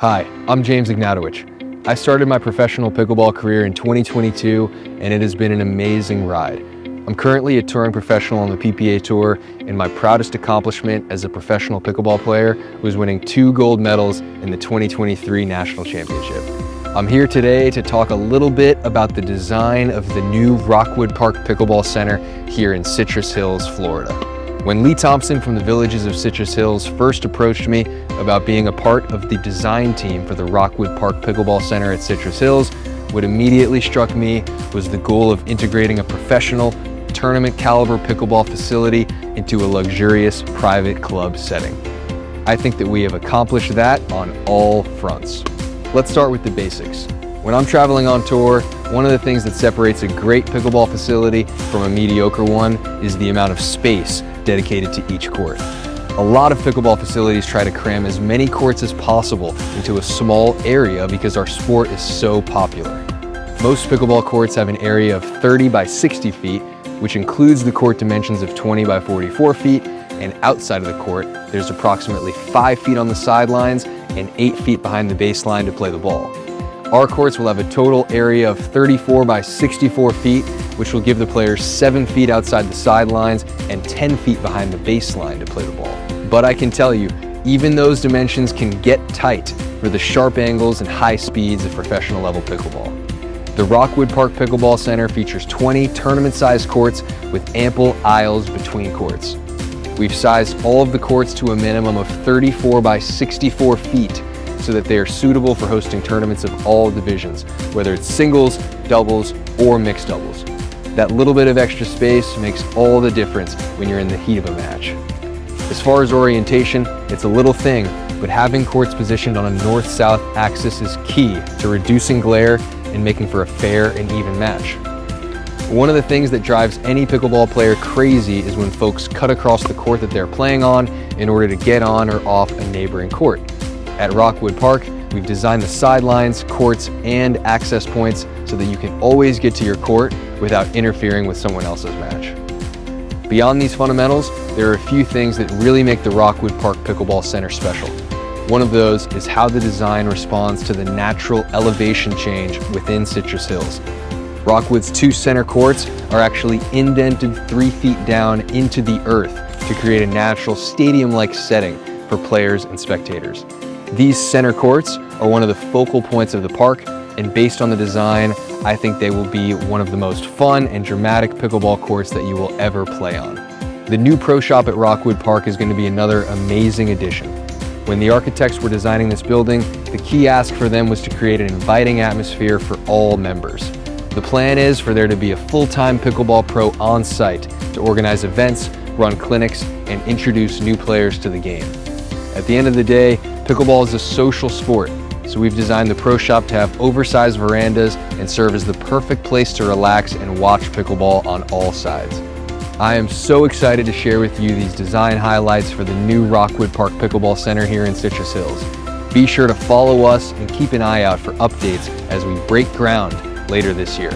Hi, I'm James Ignatowich. I started my professional pickleball career in 2022, and it has been an amazing ride. I'm currently a touring professional on the PPA Tour, and my proudest accomplishment as a professional pickleball player was winning 2 gold medals in the 2023 National Championship. I'm here today to talk a little bit about the design of the new Rockwood Park Pickleball Center here in Citrus Hills, Florida. When Lee Thompson from the Villages of Citrus Hills first approached me about being a part of the design team for the Rockwood Park Pickleball Center at Citrus Hills, what immediately struck me was the goal of integrating a professional, tournament caliber pickleball facility into a luxurious private club setting. I think that we have accomplished that on all fronts. Let's start with the basics. When I'm traveling on tour, one of the things that separates a great pickleball facility from a mediocre one is the amount of space dedicated to each court. A lot of pickleball facilities try to cram as many courts as possible into a small area because our sport is so popular. Most pickleball courts have an area of 30 by 60 feet, which includes the court dimensions of 20 by 44 feet, and outside of the court, there's approximately 5 feet on the sidelines and 8 feet behind the baseline to play the ball. Our courts will have a total area of 34 by 64 feet, which will give the players 7 feet outside the sidelines and 10 feet behind the baseline to play the ball. But I can tell you, even those dimensions can get tight for the sharp angles and high speeds of professional level pickleball. The Rockwood Park Pickleball Center features 20 tournament-sized courts with ample aisles between courts. We've sized all of the courts to a minimum of 34 by 64 feet so that they are suitable for hosting tournaments of all divisions, whether it's singles, doubles, or mixed doubles. That little bit of extra space makes all the difference when you're in the heat of a match. As far as orientation, it's a little thing, but having courts positioned on a north-south axis is key to reducing glare and making for a fair and even match. One of the things that drives any pickleball player crazy is when folks cut across the court that they're playing on in order to get on or off a neighboring court. At Rockwood Park, we've designed the sidelines, courts, and access points so that you can always get to your court without interfering with someone else's match. Beyond these fundamentals, there are a few things that really make the Rockwood Park Pickleball Center special. One of those is how the design responds to the natural elevation change within Citrus Hills. Rockwood's 2 center courts are actually indented 3 feet down into the earth to create a natural stadium-like setting for players and spectators. These center courts are one of the focal points of the park, and based on the design, I think they will be one of the most fun and dramatic pickleball courts that you will ever play on. The new pro shop at Rockwood Park is going to be another amazing addition. When the architects were designing this building, the key ask for them was to create an inviting atmosphere for all members. The plan is for there to be a full-time pickleball pro on site to organize events, run clinics, and introduce new players to the game. At the end of the day, pickleball is a social sport, so we've designed the pro shop to have oversized verandas and serve as the perfect place to relax and watch pickleball on all sides. I am so excited to share with you these design highlights for the new Rockwood Park Pickleball Center here in Citrus Hills. Be sure to follow us and keep an eye out for updates as we break ground later this year.